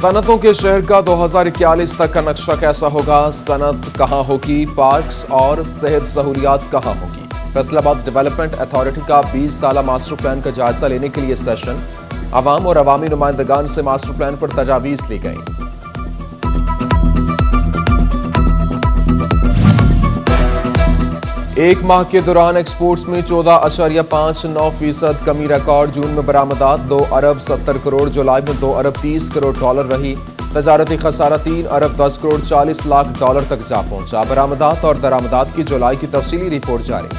सनतों के शहर का 2041 तक का नक्शा कैसा होगा, सनत कहां होगी, पार्क्स और सेहत सहूलियात कहां होगी। फैसलाबाद डेवलपमेंट अथॉरिटी का 20 साला मास्टर प्लान का जायजा लेने के लिए सेशन, अवाम और अवामी नुमाइंदगान से मास्टर प्लान पर तजावीज ली गई। एक माह के दौरान एक्सपोर्ट्स में 14.59% कमी रिकॉर्ड। जून में बरामदात 2 अरब 70 करोड़, जुलाई में 2 अरब 30 करोड़ डॉलर रही। तजारती खसारा 3 अरब 10 करोड़ 40 लाख डॉलर तक जा पहुंचा। बरामदात और दरामदात की जुलाई की तफसीली रिपोर्ट जारी।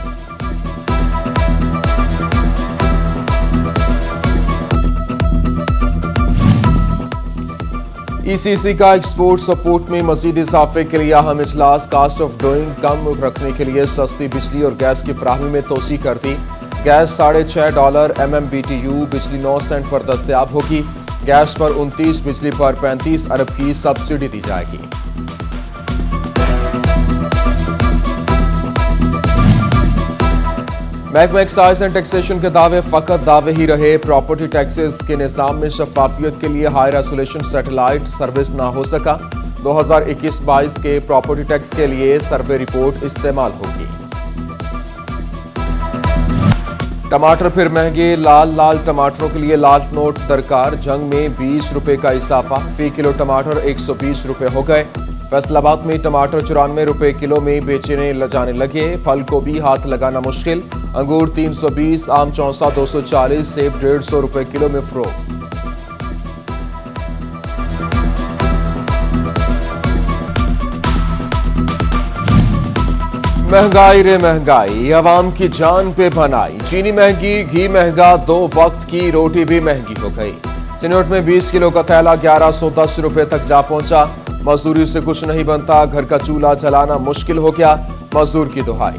ईसीसी का एक्सपोर्ट सपोर्ट में मजीद इजाफे के लिए अहम इजलास। कास्ट ऑफ डूइंग कम रखने के लिए सस्ती बिजली और गैस की फराहमी में तोसी कर दी। गैस $6.5 MMBTU, बिजली 9 सेंट पर दस्तयाब होगी। गैस पर 29, बिजली पर 35 अरब की सब्सिडी दी जाएगी। महकमा एक्साइज एंड टैक्सेशन के दावे फकत दावे ही रहे। प्रॉपर्टी टैक्सेस के निजाम में शफाफियत के लिए हाई रेजोल्यूशन सैटेलाइट सर्विस ना हो सका। 2021-22 के प्रॉपर्टी टैक्स के लिए सर्वे रिपोर्ट इस्तेमाल होगी। टमाटर फिर महंगे, लाल टमाटरों के लिए लाल नोट दरकार। जंग में 20 रुपए का इजाफा, फी किलो टमाटर 120 रुपए हो गए। फैसलाबाद में टमाटर 94 रुपए किलो में बेचने जाने लगे। फल को भी हाथ लगाना मुश्किल। अंगूर 320, आम चौसा 240, सेब 150 रुपए किलो में फरोख्त। महंगाई रे महंगाई, आवाम की जान पे बनाई। चीनी महंगी, घी महंगा, 2 वक्त की रोटी भी महंगी हो गई। चिनौट में 20 किलो का थैला 1110 रुपए तक जा पहुंचा। मजदूरी से कुछ नहीं बनता, घर का चूल्हा जलाना मुश्किल हो गया। मजदूर की दुहाई।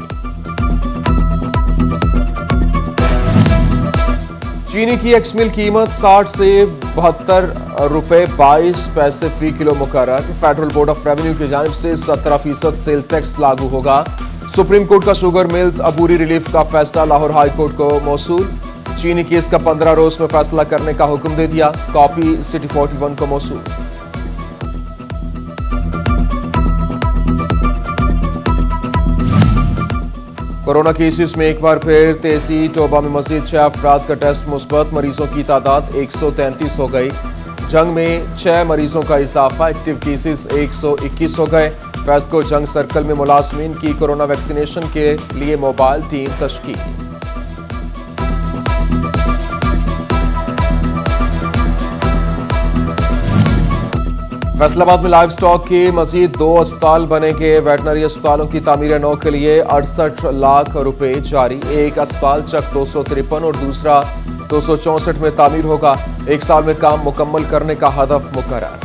चीनी की एक्समिल कीमत 60 से 72 रुपए 22 पैसे फी किलो मुकर्रर। फेडरल बोर्ड ऑफ रेवेन्यू की जानिब से 17% सेल टैक्स लागू होगा। सुप्रीम कोर्ट का शुगर मिल्स अबूरी रिलीफ का फैसला लाहौर हाई कोर्ट को मौसूल। चीनी केस का 15 रोज में फैसला करने का हुक्म दे दिया। कॉपी सिटी 41 को मौसूल। कोरोना केसेस में एक बार फिर तेजी। टोबा में मजीद 6 अफराद का टेस्ट मुस्बत। मरीजों की तादाद 133 हो गई। जंग में 6 मरीजों का इजाफा, एक्टिव केसेस 121 हो गए। फेस्को जंग सर्कल में मुलाजमीन की कोरोना वैक्सीनेशन के लिए मोबाइल टीम तश्कील। फैसलाबाद में लाइव स्टॉक के मजीद 2 अस्पताल बनेंगे। वेटनरी अस्पतालों की तामीर नौ के लिए 68 लाख रुपए जारी। एक अस्पताल चक 253 और दूसरा 264 में तामीर होगा। 1 साल में काम मुकम्मल करने का हदफ मुकर्रर।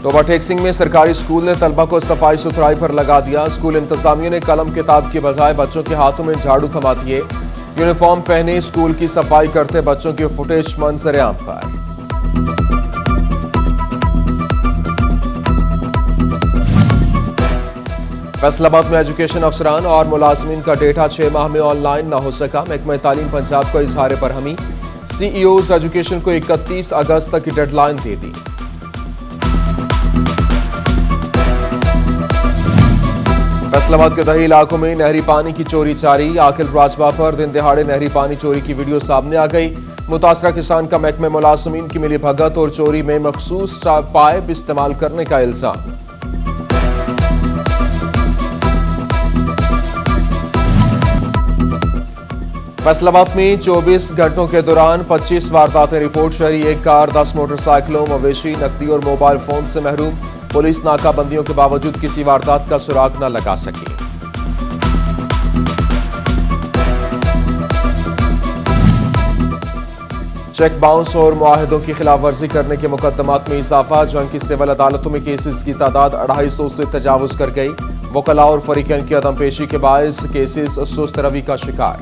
टोबा टेक्सिंग में सरकारी स्कूल ने तलबा को सफाई सुथराई पर लगा दिया। स्कूल इंतजामिया ने कलम किताब के बजाय बच्चों के हाथों में झाड़ू थमा दिए। यूनिफॉर्म पहने स्कूल की सफाई करते बच्चों की फुटेज मंजर-ए-आम पर। फैसलाबाद में एजुकेशन अफसरान और मुलाजमीन का डेटा 6 माह में ऑनलाइन न हो सका। महकमा तालीम पंजाब को इजहार बरहमी। सीईओज एजुकेशन को 31 अगस्त तक की डेडलाइन दे दी। फैसलाबाद के दही इलाकों में नहरी पानी की चोरी जारी। आकिल राजबा पर दिन दिहाड़े नहरी पानी चोरी की वीडियो सामने आ गई। मुतासरा किसान का महकमे मुलाजमीन की मिली भगत और चोरी में मखसूस पाइप इस्तेमाल करने का इल्जाम। फैसलाबाद में 24 घंटों के दौरान 25 वारदातें रिपोर्ट। शहरी 1 कार, 10 मोटरसाइकिलों, मवेशी, नकदी और मोबाइल फोन से महरूम। पुलिस नाकाबंदियों के बावजूद किसी वारदात का सुराग न लगा सकी। चेक बाउंस और मुआहदों की खिलाफ वर्जी करने के मुकदमात में इजाफा। जंग की सिविल अदालतों में केसेस की तादाद 250 से तजावुज कर गई। वकला और फरीकैन की अदम पेशी के बायस केसेस सुस्त रवि का शिकार।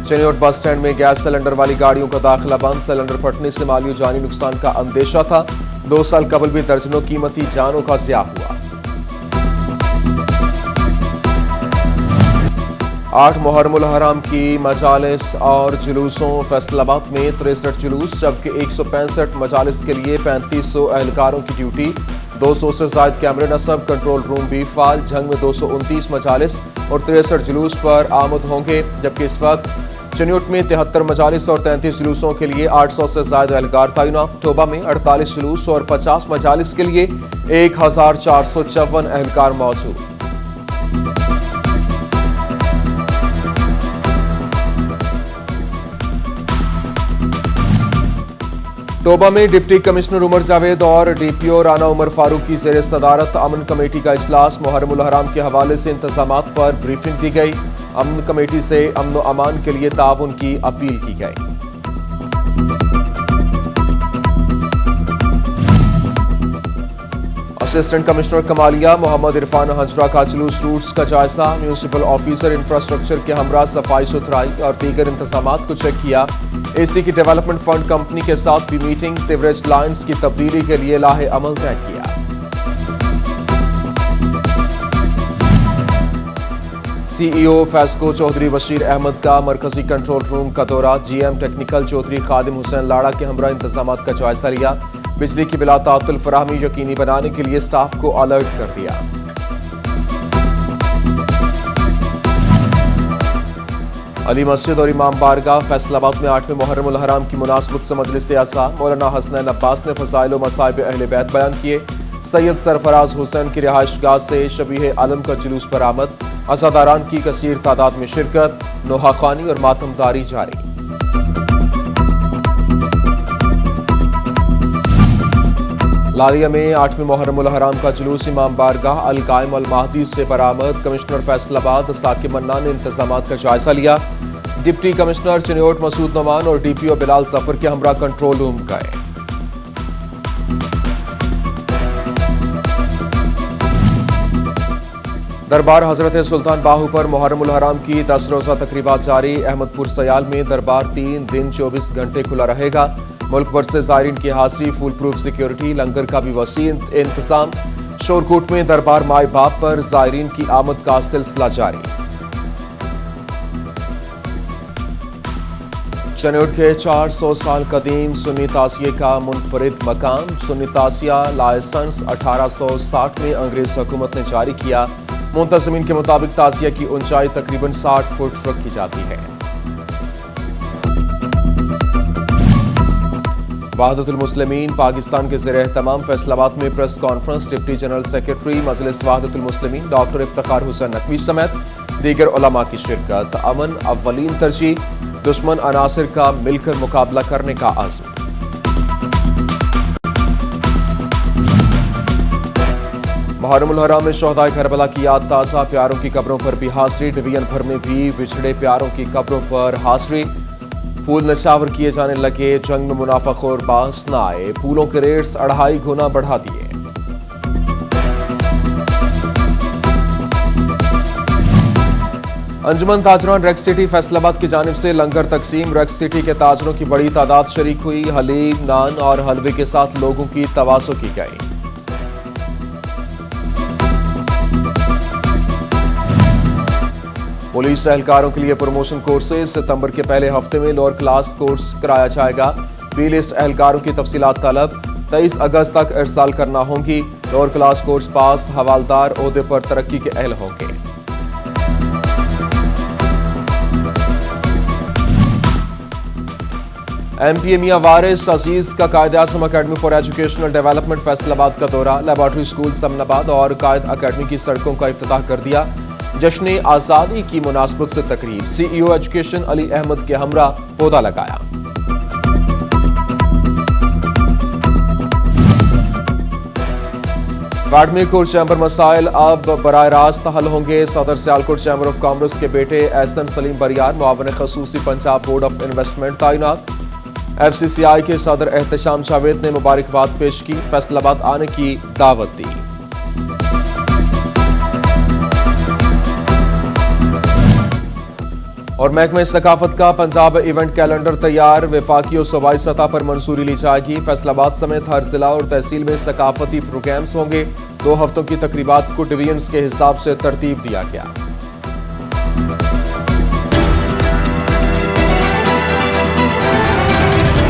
चिन्नौट बस स्टैंड में गैस सिलेंडर वाली गाड़ियों का दाखिला बंद। सिलेंडर फटने से माली और जानी नुकसान का अंदेशा था। 2 साल कबल भी दर्जनों कीमती जानों का ज़िया हुआ। 8 मुहर्रमुल हराम की मजालिस और जुलूसों। फैसलाबाद में 63 जुलूस, जबकि 165 मजालिस के लिए 3500 एहलकारों की ड्यूटी। 200 से ज्यादा कैमरे नस्ब, कंट्रोल रूम भी फाल। जंग में 229 मजालिस और 63 जुलूस पर आमद होंगे, जबकि इस वक्त चनियोट में 73 मजालिस और 33 जुलूसों के लिए 800 से ज्यादा एहलकार तैनात। टोबा में 48 जुलूस और 50 मजालिस के लिए 1454 एहलकार मौजूद। टोबा में डिप्टी कमिश्नर उमर जावेद और डीपीओ राना उमर फारूक की जेर सदारत अमन कमेटी का इजलास। मुहर्रमुल हराम के हवाले से इंतजामात पर ब्रीफिंग दी गई। अमन कमेटी से अमन अमान के लिए ताउन की अपील की गई। असिस्टेंट कमिश्नर कमालिया मोहम्मद इरफान हजरा का जुलूस रूट्स का जायजा। म्यूनिसिपल ऑफिसर इंफ्रास्ट्रक्चर के हमरा सफाई सुथराई और दीगर इंतजामात को चेक किया। एसी की डेवलपमेंट फंड कंपनी के साथ भी मीटिंग। सीवरेज लाइन्स की तब्दीली के लिए लाहे अमल तय किया। सीईओ फैस्को चौधरी बशीर अहमद का मरकजी कंट्रोल रूम का दौरा। जीएम टेक्निकल चौधरी खादिम हुसैन लाड़ा के हमरा इंतजामात का जायजा लिया। बिजली की बिला तातुल फराहमी यकीनी बनाने के लिए स्टाफ को अलर्ट कर दिया। अली मस्जिद और इमाम बारगाह। फैसलाबाद में 8वें मुहर्रमुल हराम की मुनासबत से मजलिस आसा। मौलाना हसनैन अब्बास ने फजाइल व मसाइब अहले बैत बयान किए। सैयद सरफराज हुसैन की रिहाइशगाह से शबीह आलम का जुलूस बरामद। अज़ादारान की कसीर तादाद में शिरकत। नोहाखानी और मातमदारी जारी। लालिया में 8वें मुहर्रमुल हराम का जुलूस इमाम बारगाह अल कायम अल महदी से बरामद। कमिश्नर फैसलाबाद साकिब मन्ना ने इंतजामात का जायजा लिया। डिप्टी कमिश्नर चनियोट मसूद नमान और डीपीओ बिलाल जफर के हमरा कंट्रोल रूम गए। दरबार हजरत सुल्तान बाहू पर मुहर्रमुल हराम की 10 रोजा तकरीबात जारी। अहमदपुर सयाल में दरबार 3 दिन 24 घंटे खुला रहेगा। मुल्क भर से जायरीन की हाजिरी, फुल प्रूफ सिक्योरिटी, लंगर का भी वसी इंतजाम। शोरकोट में दरबार माई बाप पर जायरीन की आमद का सिलसिला जारी। चनियोट के 400 साल कदीम सुन्नी तासिये का मुनफरिद मकाम। सुन्नी तासिया लाइसेंस 1860 में अंग्रेज हुकूमत ने जारी किया। मुंतजमीन के मुताबिक तासिया की ऊंचाई तकरीबन 60 फुट रखी जाती है। वहदतुल मुस्लिमीन पाकिस्तान के ज़ेर एहतमाम फैसलाबाद में press conference. Deputy general secretary Majlis Wahdatul Muslimeen doctor Iftikhar Hussain Naqvi समेत दीगर उलमा की शिरकत। अमन अव्वलीन तरजीह, दुश्मन अनासिर का मिलकर मुकाबला करने का आज़म। मुहर्रमुल हराम में शोहदाए करबला की याद ताज़ा। प्यारों की कब्रों पर भी हाजिरी। डिवीजन भर में भी बिछड़े प्यारों की कब्रों पर हाजिरी। फूल नशावर किए जाने लगे। जंग में मुनाफाखोर बास न आए। फूलों के रेट्स 2.5 गुना बढ़ा दिए। अंजुमन ताजरान रेक्स सिटी फैसलाबाद की जानिब से लंगर तकसीम। रेक्स सिटी के ताजरों की बड़ी तादाद शरीक हुई। हलीम, नान और हलवे के साथ लोगों की तवासो की गई। पुलिस एहलकारों के लिए प्रमोशन कोर्सेज। सितंबर के पहले हफ्ते में लोअर क्लास कोर्स कराया जाएगा। बी लिस्ट एहलकारों की तफसीलात तलब 23 अगस्त तक इरसाल करना होंगी। लोअर क्लास कोर्स पास हवालदार ओहदे पर तरक्की के अहल होंगे। एमपीए मियां वारिस अजीज का Quaid Azam academy for educational development Faisalabad का दौरा। लेबॉर्ट्री स्कूल समनाबाद और कायद अकेडमी की सड़कों का इफ्तिताह कर दिया। जश्न आजादी की मुनासबत से तकरीब। सीईओ एजुकेशन अली अहमद के हमरा पौधा लगाया। बाड़मेर कोर्ट चैंबर मसाइल अब बराह रास्त हल होंगे। सदर सियालकोट चैंबर ऑफ कॉमर्स के बेटे एहसन सलीम बरियार मुआवन खसूसी पंजाब बोर्ड ऑफ इन्वेस्टमेंट तैनात। एफसीसीआई के सदर एहतशाम जावेद ने मुबारकबाद पेश की। फैसलाबाद आने की दावत दी। और महकमे सकाफत का पंजाब इवेंट कैलेंडर तैयार। वफाकी और सूबाई सतह पर मंजूरी ली जाएगी। फैसलाबाद समेत हर जिला और तहसील में सकाफती प्रोग्राम्स होंगे। 2 हफ्तों की तकरीबात को डिवीजन्स के हिसाब से तरतीब दिया गया।